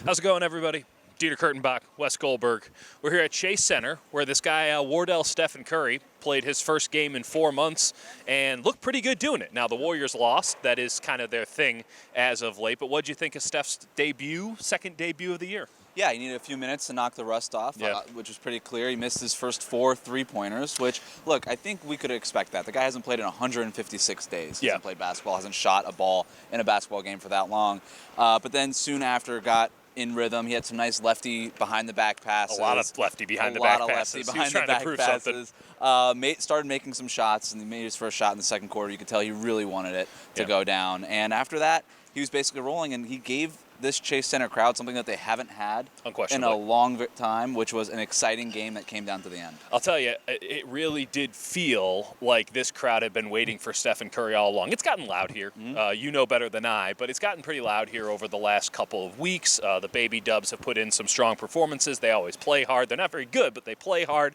How's it going, everybody? Dieter Kurtenbach, Wes Goldberg. We're here at Chase Center, where this guy, Wardell Stephen Curry, played his first game in 4 months and looked pretty good doing it. Now, the Warriors lost. That is kind of their thing as of late. But what did you think of Steph's debut, second debut of the year? Yeah, he needed a few minutes to knock the rust off, which was pretty clear. He missed his first 4 3-pointers, which, look, I think we could expect that. The guy hasn't played in 156 days. He hasn't played basketball, hasn't shot a ball in a basketball game for that long. But then soon after got in rhythm. He had some nice lefty behind the back passes. A lot of lefty behind the back passes. He was trying to prove something. Started making some shots, and he made his first shot in the second quarter. You could tell he really wanted it to go down. And after that, he was basically rolling, and he gave this Chase Center crowd something that they haven't had in a long time, which was an exciting game that came down to the end. I'll tell you, it really did feel like this crowd had been waiting for Stephen Curry all along. It's gotten loud here. You know better than I, but it's gotten pretty loud here over the last couple of weeks. The Baby Dubs have put in some strong performances. They always play hard. They're not very good, but they play hard.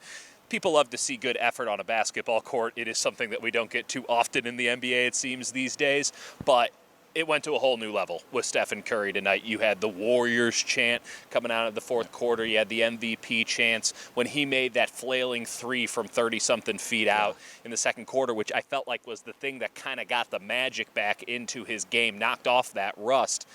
People love to see good effort on a basketball court. It is something that we don't get too often in the NBA, it seems, these days. But it went to a whole new level with Stephen Curry tonight. You had the Warriors chant coming out of the fourth quarter. You had the MVP chants when he made that flailing three from 30-something feet out in the second quarter, which I felt like was the thing that kind of got the magic back into his game, knocked off that rust.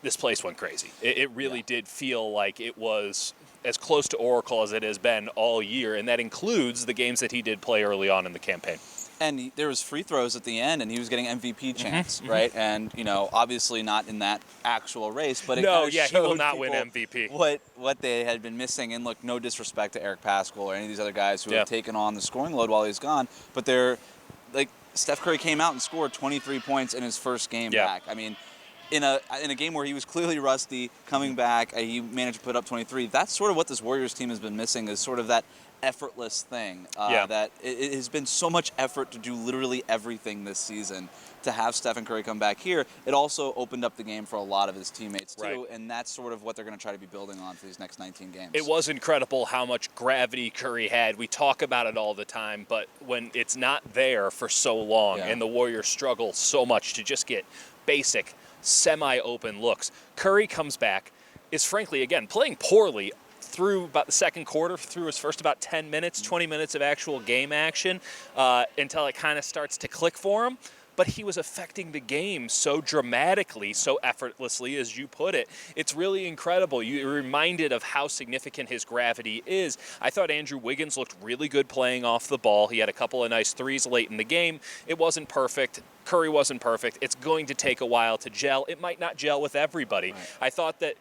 This place went crazy. It really did feel like it was as close to Oracle as it has been all year, and that includes the games that he did play early on in the campaign. And there was free throws at the end, and he was getting MVP chants, right? And, you know, obviously not in that actual race, but it he will not win MVP. What they had been missing. And look, no disrespect to Eric Paschall or any of these other guys who have taken on the scoring load while he's gone, but they're like Steph Curry came out and scored 23 points in his first game back. I mean, in a game where he was clearly rusty, coming back, he managed to put up 23. That's sort of what this Warriors team has been missing, is sort of that effortless thing. That it has been so much effort to do literally everything this season. To have Stephen Curry come back here, it also opened up the game for a lot of his teammates too, and that's sort of what they're going to try to be building on for these next 19 games. It was incredible how much gravity Curry had. We talk about it all the time, but when it's not there for so long and the Warriors struggle so much to just get basic, semi-open looks, Curry comes back, is frankly, again, playing poorly through about the second quarter, through his first about 10 minutes, 20 minutes of actual game action, until it kind of starts to click for him. But he was affecting the game so dramatically, so effortlessly, as you put it. It's really incredible. You're reminded of how significant his gravity is. I thought Andrew Wiggins looked really good playing off the ball. He had a couple of nice threes late in the game. It wasn't perfect. Really wasn't perfect. It's going to take a while to gel. It might not gel with everybody. Right. I thought that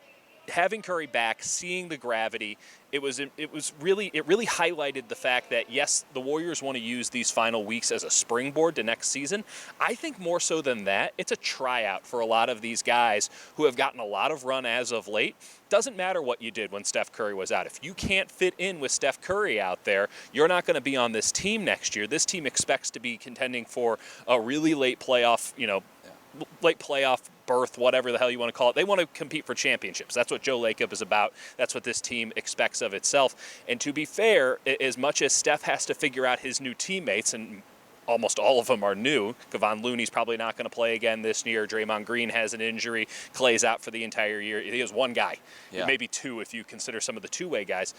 having Curry back, seeing the gravity, it really highlighted the fact that, yes, the Warriors want to use these final weeks as a springboard to next season. I think more so than that, it's a tryout for a lot of these guys who have gotten a lot of run as of late. Doesn't matter what you did when Steph Curry was out. If you can't fit in with Steph Curry out there, you're not going to be on this team next year. This team expects to be contending for a really late playoff, late playoff berth, whatever the hell you want to call it. They want to compete for championships. That's what Joe Lacob is about. That's what this team expects of itself. And to be fair, as much as Steph has to figure out his new teammates, and almost all of them are new. Kevon Looney's probably not going to play again this year. Draymond Green has an injury. Clay's out for the entire year. He has one guy, maybe two if you consider some of the two-way guys.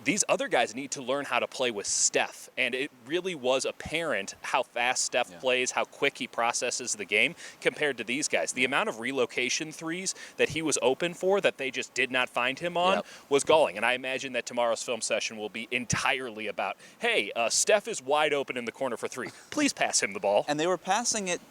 These other guys need to learn how to play with Steph, and it really was apparent how fast Steph plays, how quick he processes the game compared to these guys. The amount of relocation threes that he was open for that they just did not find him on was galling, and I imagine that tomorrow's film session will be entirely about, hey, Steph is wide open in the corner for three. Please pass him the ball. And they were passing it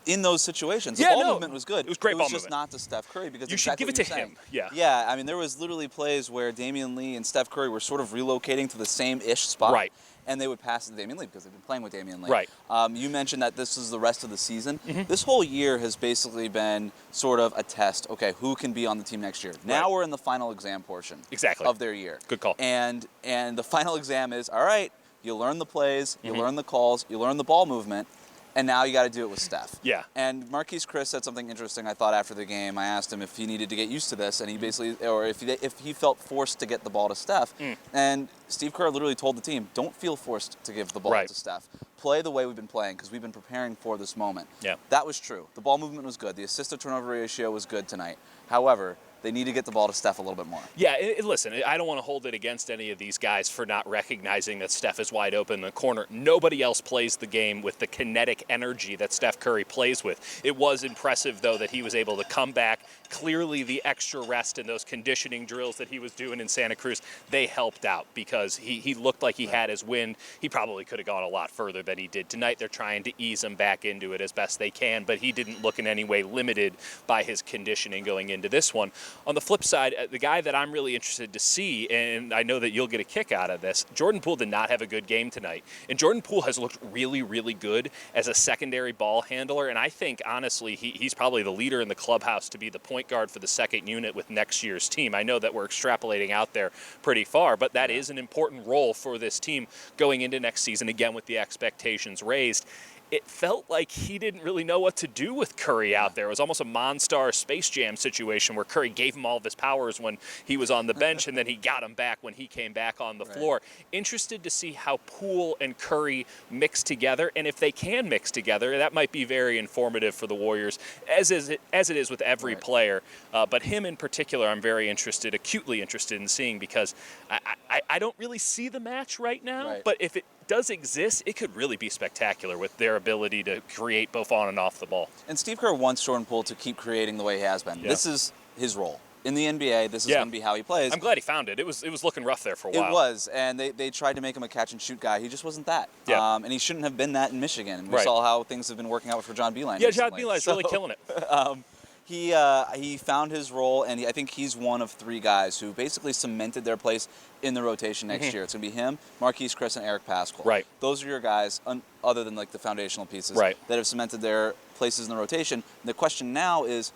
in those situations. The ball movement was good. It was great ball movement. It was just not to Steph Curry, because you should give it to him. Yeah, I mean, there was literally plays where Damian Lee and Steph Curry were sort of relocating to the same-ish spot. Right. And they would pass to Damian Lee because they've been playing with Damian Lee. Right. You mentioned that this is the rest of the season. This whole year has basically been sort of a test. Okay, who can be on the team next year? Now we're in the final exam portion of their year. Good call. And the final exam is, all right, you learn the plays, you learn the calls, you learn the ball movement, and now you got to do it with Steph. Yeah. And Marquise Chris said something interesting, I thought, after the game. I asked him if he needed to get used to this, and he basically, or if he felt forced to get the ball to Steph. And Steve Kerr literally told the team, don't feel forced to give the ball to Steph. Play the way we've been playing, because we've been preparing for this moment. Yeah. That was true. The ball movement was good. The assist-to-turnover ratio was good tonight. However, they need to get the ball to Steph a little bit more. Yeah, listen, I don't want to hold it against any of these guys for not recognizing that Steph is wide open in the corner. Nobody else plays the game with the kinetic energy that Steph Curry plays with. It was impressive, though, that he was able to come back. Clearly, the extra rest and those conditioning drills that he was doing in Santa Cruz, they helped out because he looked like he had his wind. He probably could have gone a lot further than he did tonight. They're trying to ease him back into it as best they can, but he didn't look in any way limited by his conditioning going into this one. On the flip side, the guy that I'm really interested to see, and I know that you'll get a kick out of this, Jordan Poole did not have a good game tonight. And Jordan Poole has looked really, really good as a secondary ball handler, and I think, honestly, he's probably the leader in the clubhouse to be the point guard for the second unit with next year's team. I know that we're extrapolating out there pretty far, but that is an important role for this team going into next season, again, with the expectations raised. It felt like he didn't really know what to do with Curry out there. It was almost a Monstar Space Jam situation where Curry gave him all of his powers when he was on the bench, and then he got him back when he came back on the floor. Interested to see how Poole and Curry mix together, and if they can mix together, that might be very informative for the Warriors, as it is with every player. But him in particular, I'm very interested, acutely interested in seeing, because I don't really see the match right now, but if it does exist, it could really be spectacular with their ability to create both on and off the ball. And Steve Kerr wants Jordan Poole to keep creating the way he has been. This is his role. In the NBA, this is going to be how he plays. I'm glad he found it. It was looking rough there for a while. It was, and they tried to make him a catch-and-shoot guy. He just wasn't that. And he shouldn't have been that in Michigan. We saw how things have been working out for John Beilein recently. John Beilein's really killing it. He found his role, and I think he's one of three guys who basically cemented their place in the rotation next year. It's going to be him, Marquise Chris, and Eric Paschall. Those are your guys, other than like the foundational pieces, that have cemented their places in the rotation. The question now is,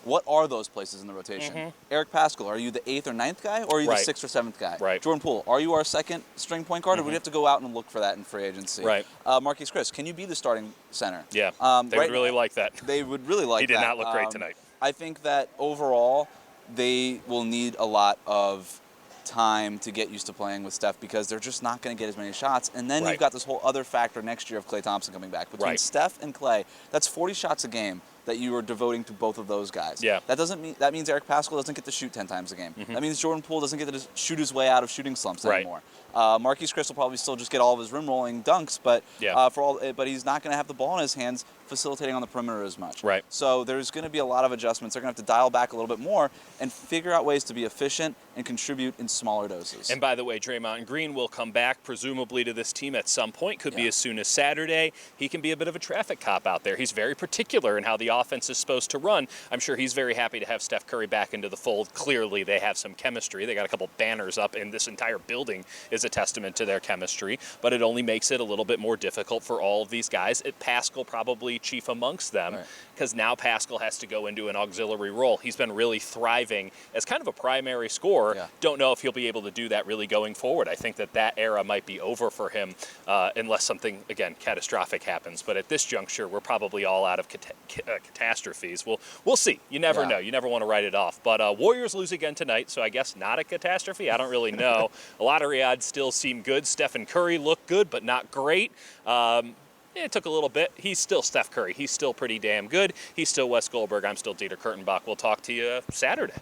what are those places in the rotation? Eric Paschall, are you the 8th or 9th guy, or are you the 6th or 7th guy? Jordan Poole, are you our second string point guard, or do we have to go out and look for that in free agency? Marquise Chris, can you be the starting center? They would really like that. They would really like that. He did not look great tonight. I think that overall, they will need a lot of time to get used to playing with Steph, because they're just not going to get as many shots. And then you've got this whole other factor next year of Klay Thompson coming back. Between Steph and Klay, that's 40 shots a game that you are devoting to both of those guys. That means Eric Paschall doesn't get to shoot 10 times a game. That means Jordan Poole doesn't get to shoot his way out of shooting slumps anymore. Marquise Chris will probably still just get all of his rim rolling dunks, but but he's not going to have the ball in his hands facilitating on the perimeter as much. So there's going to be a lot of adjustments. They're going to have to dial back a little bit more and figure out ways to be efficient and contribute in smaller doses. And by the way, Draymond Green will come back presumably to this team at some point. Could be as soon as Saturday. He can be a bit of a traffic cop out there. He's very particular in how the offense is supposed to run. I'm sure he's very happy to have Steph Curry back into the fold. Clearly, they have some chemistry. They got a couple banners up, and this entire building is a testament to their chemistry. But it only makes it a little bit more difficult for all of these guys. Paschall probably chief amongst them, because now Paschall has to go into an auxiliary role. He's been really thriving as kind of a primary scorer. Don't know if he'll be able to do that really going forward. I think that era might be over for him unless something, again, catastrophic happens. But at this juncture, we're probably all out of catastrophes. We'll see. You never know. You never want to write it off. But Warriors lose again tonight, so I guess not a catastrophe. I don't really know. A lottery odds still seem good. Stephen Curry looked good, but not great. It took a little bit. He's still Steph Curry. He's still pretty damn good. He's still Wes Goldberg. I'm still Dieter Kurtenbach. We'll talk to you Saturday.